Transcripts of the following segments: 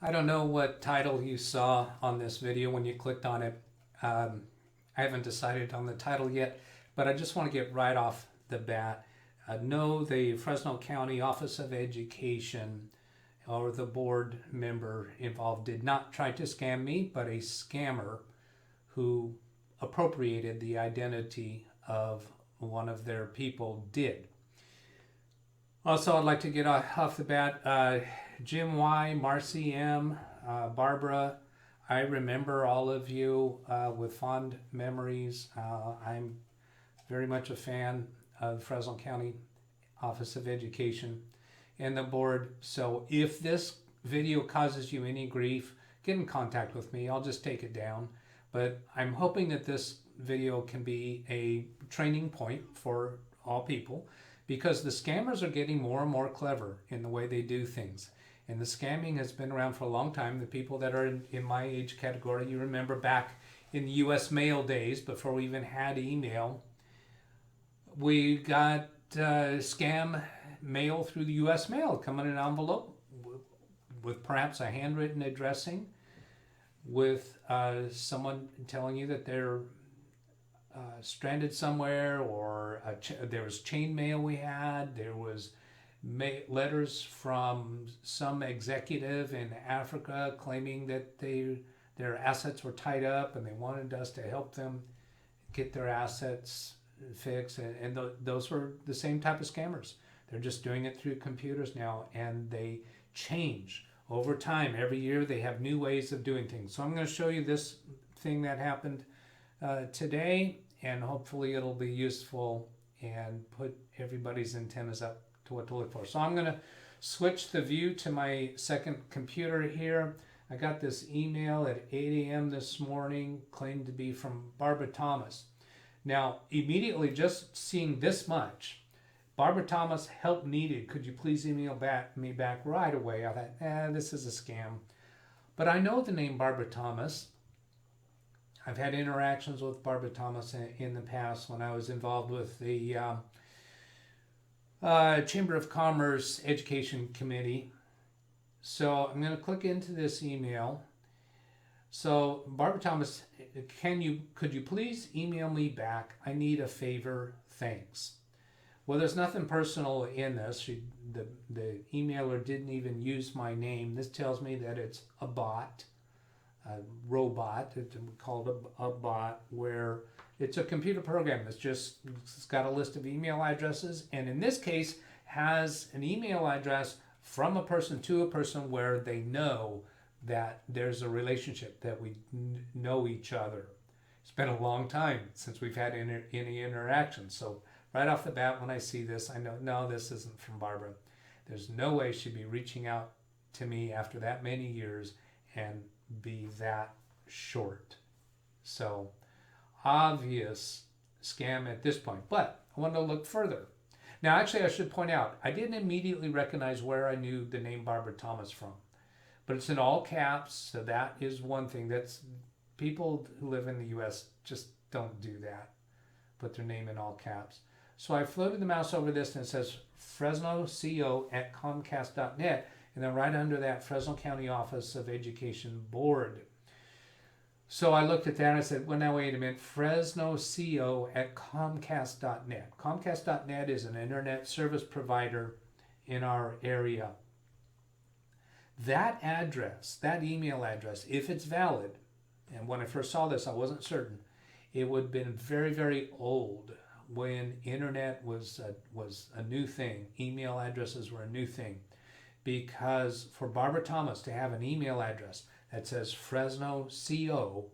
I don't know what title you saw on this video when you clicked on it. I haven't decided on the title yet, but I just want to get right off the bat. No, the Fresno County Office of Education or the board member involved did not try to scam me, but a scammer who appropriated the identity of one of their people did. Also, I'd like to get off the bat, Jim Y, Marcy M, Barbara, I remember all of you with fond memories. I'm very much a fan of Fresno County Office of Education and the board. So if this video causes you any grief, get in contact with me. I'll just take it down. But I'm hoping that this video can be a training point for all people, because the scammers are getting more and more clever in the way they do things. And the scamming has been around for a long time. The people that are in my age category, you remember back in the U.S. mail days, before we even had email, we got scam mail through the U.S. mail, come in an envelope with perhaps a handwritten addressing, with someone telling you that they're stranded somewhere, or there was chain mail we had, there was letters from some executive in Africa claiming that their assets were tied up and they wanted us to help them get their assets fixed. And those were the same type of scammers. They're just doing it through computers now, and they change over time. Every year they have new ways of doing things. So I'm going to show you this thing that happened today, and hopefully it'll be useful and put everybody's antennas up to what to look for. So I'm going to switch the view to my second computer here. I got this email at 8 a.m. this morning, claimed to be from Barbara Thomas. Now, immediately just seeing this much, Barbara Thomas, help needed. Could you please email me back right away? I thought, this is a scam. But I know the name Barbara Thomas. I've had interactions with Barbara Thomas in the past when I was involved with the Chamber of Commerce Education Committee. So I'm going to click into this email. So Barbara Thomas, could you please email me back? I need a favor. Thanks. Well, there's nothing personal in this. The emailer didn't even use my name. This tells me that it's a bot, a robot. It's called a bot, where it's a computer program it's got a list of email addresses, and in this case has an email address from a person to a person where they know that there's a relationship, that we know each other. It's been a long time since we've had any interaction. So right off the bat, when I see this, I know, no, this isn't from Barbara. There's no way she'd be reaching out to me after that many years and be that short. So obvious scam at this point. But I want to look further. Now, actually, I should point out, I didn't immediately recognize where I knew the name Barbara Thomas from. But it's in all caps, so that is one thing. That's people who live in the U.S. just don't do that. Put their name in all caps. So I floated the mouse over this, and it says FresnoCO@Comcast.net, and then right under that, Fresno County Office of Education Board. So I looked at that and I said, well, now wait a minute, FresnoCO@Comcast.net. Comcast.net is an internet service provider in our area. That address, that email address, if it's valid, and when I first saw this, I wasn't certain, it would have been very, very old when internet was a new thing. Email addresses were a new thing. Because for Barbara Thomas to have an email address that says Fresno CO,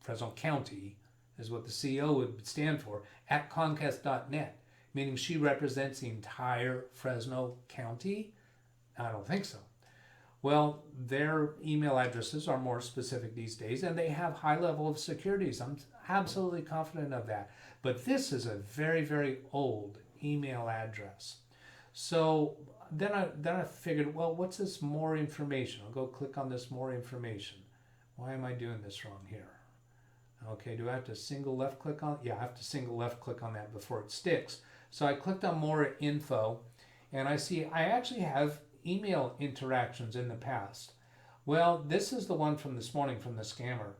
Fresno County is what the CO would stand for, at Comcast.net, meaning she represents the entire Fresno County? I don't think so. Well, their email addresses are more specific these days, and they have high level of securities. I'm absolutely confident of that. But this is a very, very old email address. So then I figured, well, what's this more information? I'll go click on this more information. Why am I doing this wrong here? Okay, do I have to single left click on? Yeah, I have to single left click on that before it sticks. So I clicked on more info, and I see I actually have email interactions in the past. Well, this is the one from this morning from the scammer.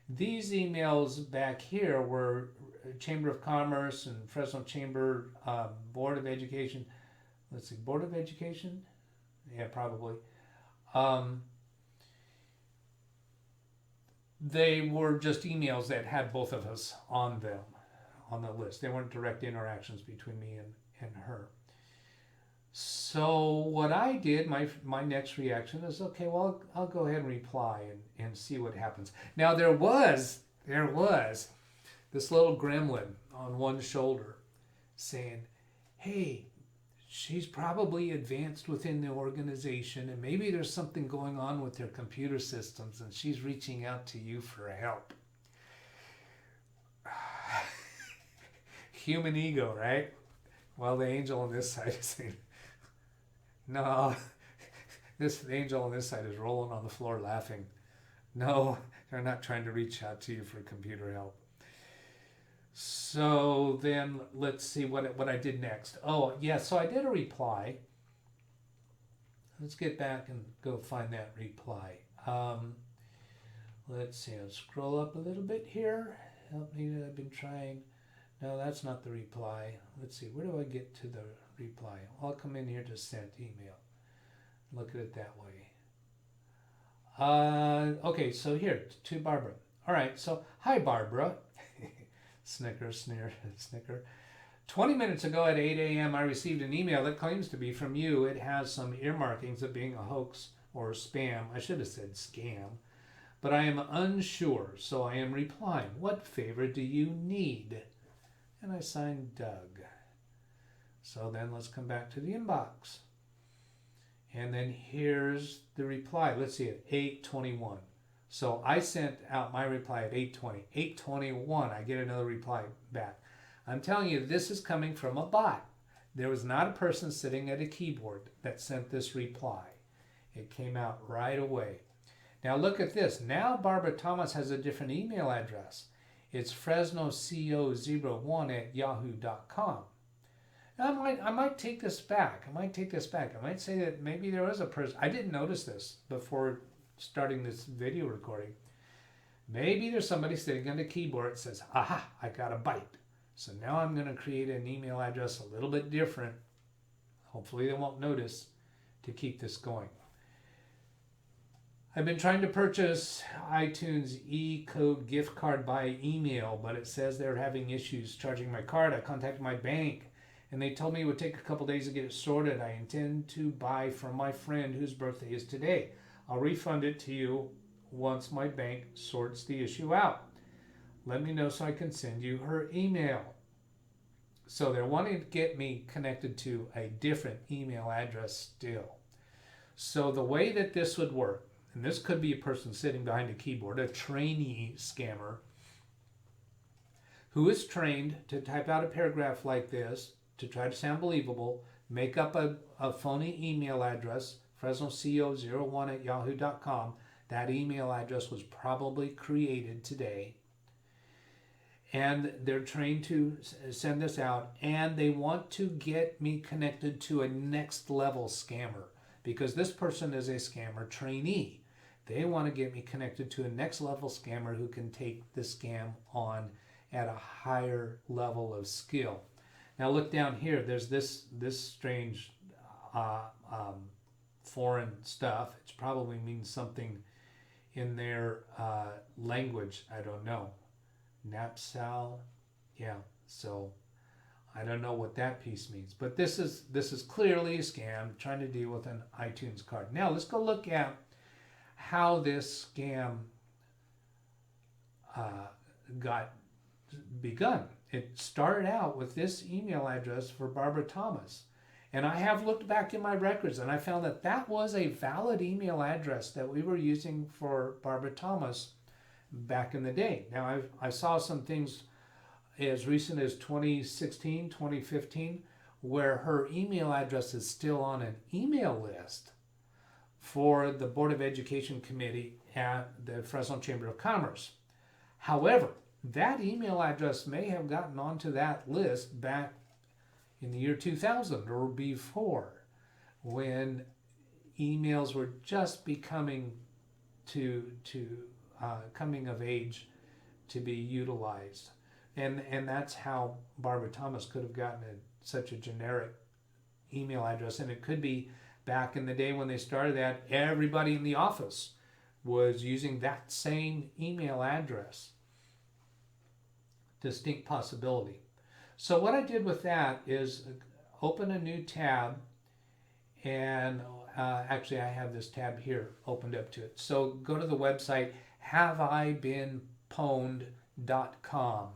These emails back here were Chamber of Commerce and Fresno Chamber, Board of Education. Let's see, Board of Education? Yeah, probably. They were just emails that had both of us on them, on the list. They weren't direct interactions between me and her. So what I did, my next reaction is, okay, well, I'll go ahead and reply and see what happens. Now there was this little gremlin on one shoulder saying, hey, she's probably advanced within the organization and maybe there's something going on with their computer systems and she's reaching out to you for help. Human ego, right? Well, the angel on this side is saying, no, the angel on this side is rolling on the floor laughing. No, they're not trying to reach out to you for computer help. So then let's see what I did next. Oh, yeah, so I did a reply. Let's get back and go find that reply. Let's see, I'll scroll up a little bit here. Help me, I've been trying. No, that's not the reply. Let's see, where do I get to the reply? I'll come in here to send email. Look at it that way. Okay, so here, to Barbara. All right, so, hi, Barbara. Snicker, sneer, snicker. 20 minutes ago at 8 a.m., I received an email that claims to be from you. It has some earmarkings of being a hoax or spam. I should have said scam. But I am unsure, so I am replying. What favor do you need? And I signed Doug. So then let's come back to the inbox. And then here's the reply. Let's see it, 8:21. So I sent out my reply at 8:20. 8:21, I get another reply back. I'm telling you, this is coming from a bot. There was not a person sitting at a keyboard that sent this reply. It came out right away. Now look at this. Now Barbara Thomas has a different email address. It's fresnoco01@yahoo.com. Now I might take this back. I might say that maybe there was a person. I didn't notice this before starting this video recording. Maybe there's somebody sitting on the keyboard that says, aha, I got a bite. So now I'm going to create an email address a little bit different. Hopefully they won't notice, to keep this going. I've been trying to purchase iTunes e-code gift card by email, but it says they're having issues charging my card. I contacted my bank and they told me it would take a couple days to get it sorted. I intend to buy from my friend whose birthday is today. I'll refund it to you once my bank sorts the issue out. Let me know so I can send you her email. So they're wanting to get me connected to a different email address still. So the way that this would work, and this could be a person sitting behind a keyboard, a trainee scammer, who is trained to type out a paragraph like this, to try to sound believable, make up a phony email address, fresnoco01@yahoo.com. That email address was probably created today. And they're trained to send this out, and they want to get me connected to a next level scammer, because this person is a scammer trainee. They want to get me connected to a next level scammer who can take the scam on at a higher level of skill. Now look down here, there's this strange foreign stuff. It probably means something in their language, I don't know. Napsal, yeah, so I don't know what that piece means. But this is clearly a scam trying to deal with an iTunes card. Now let's go look at how this scam got begun. It started out with this email address for Barbara Thomas. And I have looked back in my records and I found that that was a valid email address that we were using for Barbara Thomas back in the day. Now I saw some things as recent as 2016, 2015, where her email address is still on an email list for the Board of Education Committee at the Fresno Chamber of Commerce. However, that email address may have gotten onto that list back in the year 2000 or before, when emails were just becoming coming of age to be utilized. And that's how Barbara Thomas could have gotten such a generic email address. And it could be back in the day when they started that, everybody in the office was using that same email address. Distinct possibility. So what I did with that is open a new tab, and actually I have this tab here opened up to it. So go to the website haveibeenpwned.com.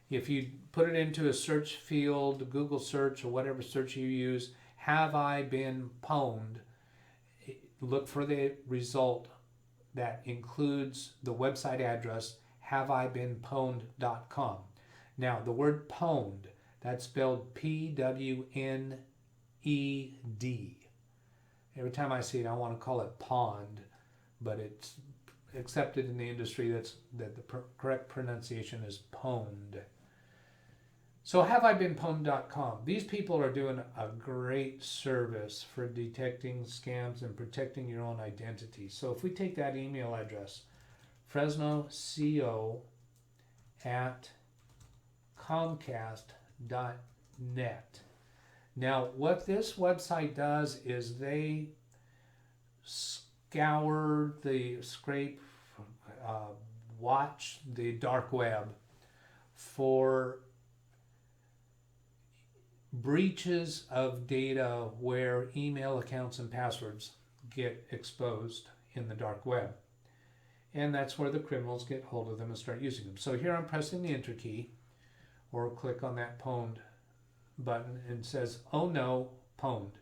If you put it into a search field, Google search or whatever search you use, have I been pwned, look for the result that includes the website address haveibeenpwned.com. Now the word pwned, that's spelled Pwned. Every time I see it, I want to call it pond, but it's accepted in the industry that the correct pronunciation is pwned. So haveibeenpwned.com. These people are doing a great service for detecting scams and protecting your own identity. So if we take that email address, fresnoco@comcast.net. Now, what this website does is they watch the dark web for breaches of data where email accounts and passwords get exposed in the dark web. And that's where the criminals get hold of them and start using them. So here I'm pressing the enter key, or click on that pwned button, and it says, oh no, pwned.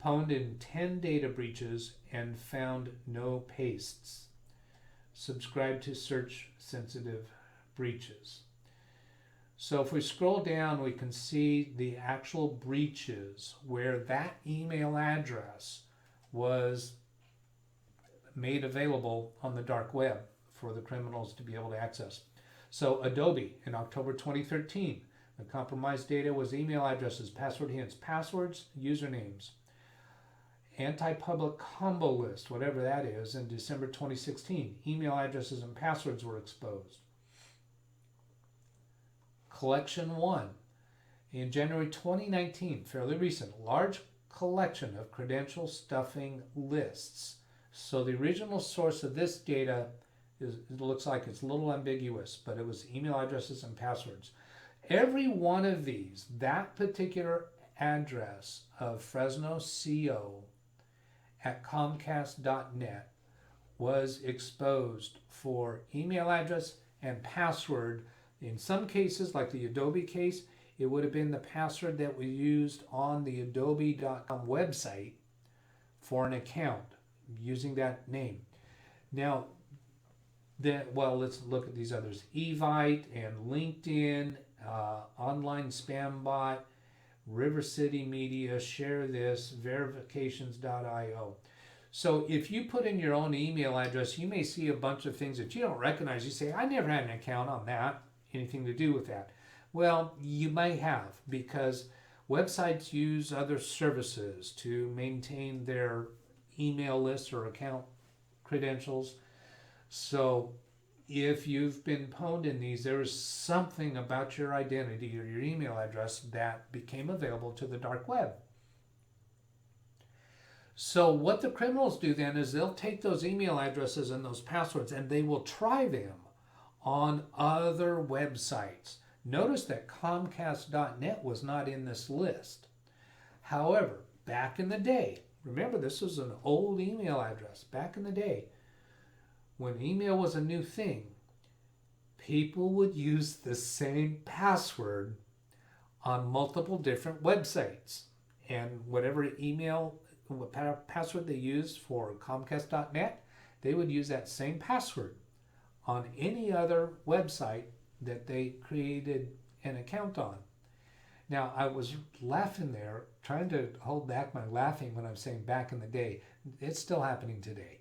Pwned in 10 data breaches and found no pastes. Subscribe to search sensitive breaches. So if we scroll down, we can see the actual breaches where that email address was made available on the dark web for the criminals to be able to access. So Adobe in October 2013, the compromised data was email addresses, password hints, passwords, usernames. Anti-public combo list, whatever that is, in December 2016, email addresses and passwords were exposed. Collection 1 in January 2019, fairly recent, large collection of credential stuffing lists. So the original source of this data it looks like it's a little ambiguous, but it was email addresses and passwords. Every one of these, that particular address of fresnoco@comcast.net was exposed for email address and password. In some cases, like the Adobe case, it would have been the password that was used on the adobe.com website for an account using that name. Now, let's look at these others. Evite and LinkedIn, Online Spam Bot, River City Media, Share This, Verifications.io. So if you put in your own email address, you may see a bunch of things that you don't recognize. You say, I never had an account on that, anything to do with that. Well, you may have, because websites use other services to maintain their email lists or account credentials. So if you've been pwned in these, there is something about your identity or your email address that became available to the dark web. So what the criminals do then is they'll take those email addresses and those passwords and they will try them on other websites. Notice that Comcast.net was not in this list. However, back in the day, remember this was an old email address, back in the day, when email was a new thing, people would use the same password on multiple different websites. And whatever password they used for Comcast.net, they would use that same password on any other website that they created an account on. Now, I was laughing there, trying to hold back my laughing when I'm saying back in the day. It's still happening today.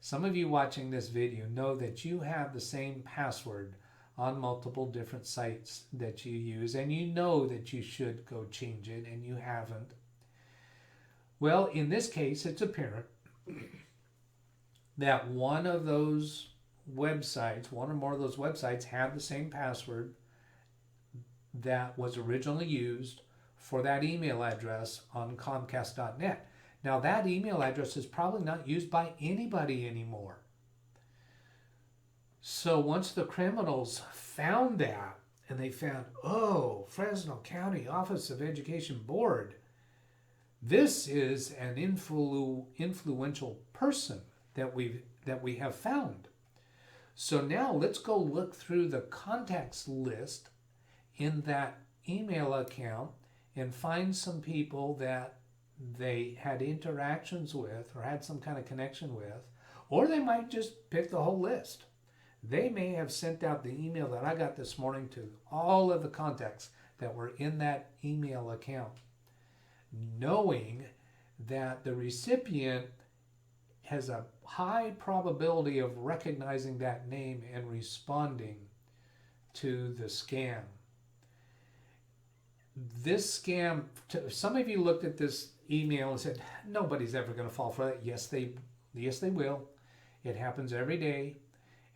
Some of you watching this video know that you have the same password on multiple different sites that you use, and you know that you should go change it, and you haven't. Well, in this case, it's apparent that one of those websites, one or more of those websites, had the same password that was originally used for that email address on Comcast.net. Now, that email address is probably not used by anybody anymore. So once the criminals found that, and they found, oh, Fresno County Office of Education Board, this is an influential person that we have found. So now let's go look through the contacts list in that email account and find some people that they had interactions with or had some kind of connection with, or they might just pick the whole list. They may have sent out the email that I got this morning to all of the contacts that were in that email account, knowing that the recipient has a high probability of recognizing that name and responding to the scam. This scam, some of you looked at this email and said, nobody's ever going to fall for that. Yes, they will. It happens every day.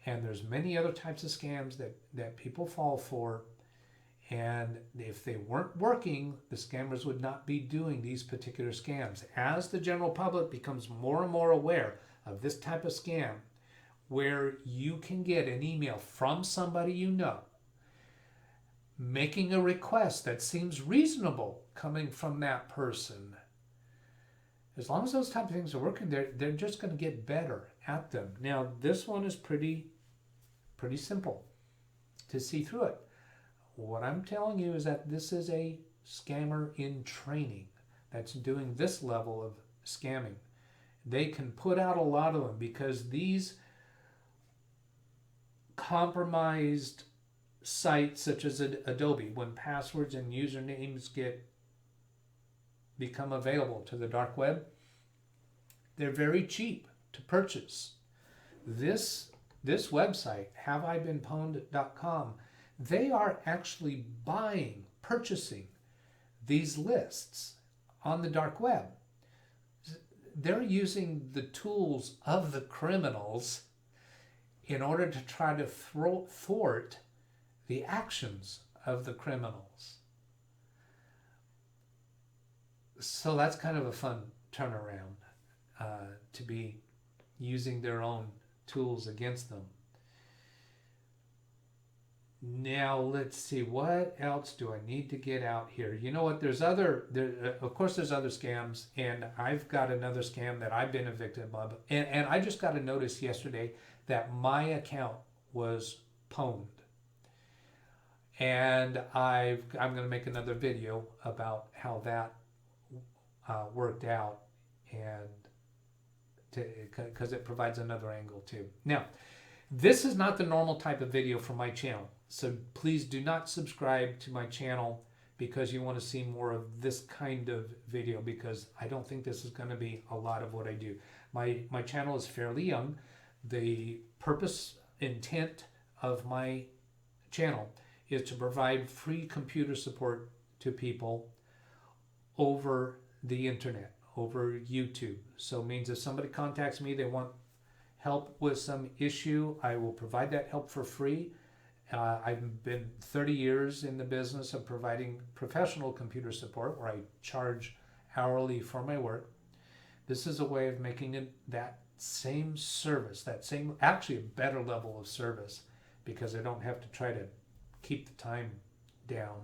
And there's many other types of scams that people fall for. And if they weren't working, the scammers would not be doing these particular scams. As the general public becomes more and more aware of this type of scam, where you can get an email from somebody you know, making a request that seems reasonable coming from that person, as long as those type of things are working, they're just going to get better at them. Now, this one is pretty simple to see through it. What I'm telling you is that this is a scammer in training that's doing this level of scamming. They can put out a lot of them because these compromised sites such as Adobe, when passwords and usernames become available to the dark web, they're very cheap to purchase. This website, haveibeenpwned.com, they are actually purchasing these lists on the dark web. They're using the tools of the criminals in order to try to thwart the actions of the criminals. So that's kind of a fun turnaround, to be using their own tools against them. Now let's see, what else do I need to get out here? You know what? Of course, there's other scams, and I've got another scam that I've been a victim of, and I just got a notice yesterday that my account was pwned, and I'm going to make another video about how that worked out, and because it provides another angle too. Now, this is not the normal type of video for my channel, so please do not subscribe to my channel because you want to see more of this kind of video, because I don't think this is going to be a lot of what I do. My channel is fairly young. The intent of my channel is to provide free computer support to people over the internet, over YouTube. So it means if somebody contacts me, they want help with some issue, I will provide that help for free. I've been 30 years in the business of providing professional computer support where I charge hourly for my work. This is a way of making it that same service, actually a better level of service, because I don't have to try to keep the time down,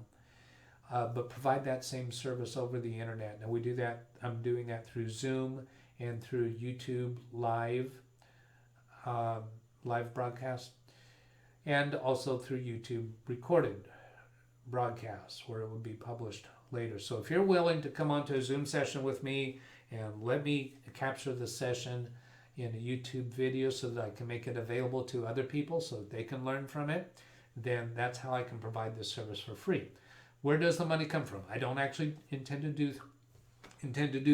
but provide that same service over the internet. Now we do that, I'm doing that through Zoom and through YouTube live broadcast, and also through YouTube recorded broadcasts where it will be published later. So if you're willing to come onto a Zoom session with me and let me capture the session in a YouTube video so that I can make it available to other people so that they can learn from it, then that's how I can provide this service for free. Where does the money come from? I don't actually intend to do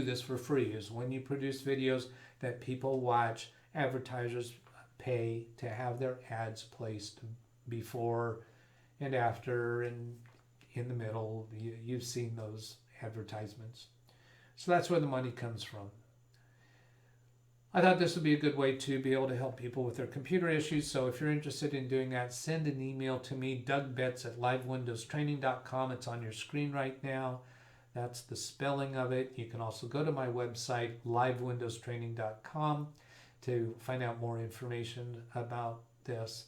this for free. Is when you produce videos that people watch, advertisers pay to have their ads placed before and after and in the middle. You've seen those advertisements. So that's where the money comes from. I thought this would be a good way to be able to help people with their computer issues. So if you're interested in doing that, send an email to me, DougBetts@LiveWindowsTraining.com. It's on your screen right now. That's the spelling of it. You can also go to my website, LiveWindowsTraining.com, to find out more information about this.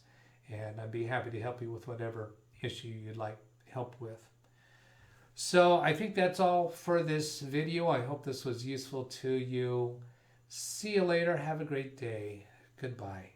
And I'd be happy to help you with whatever issue you'd like help with. So I think that's all for this video. I hope this was useful to you. See you later. Have a great day. Goodbye.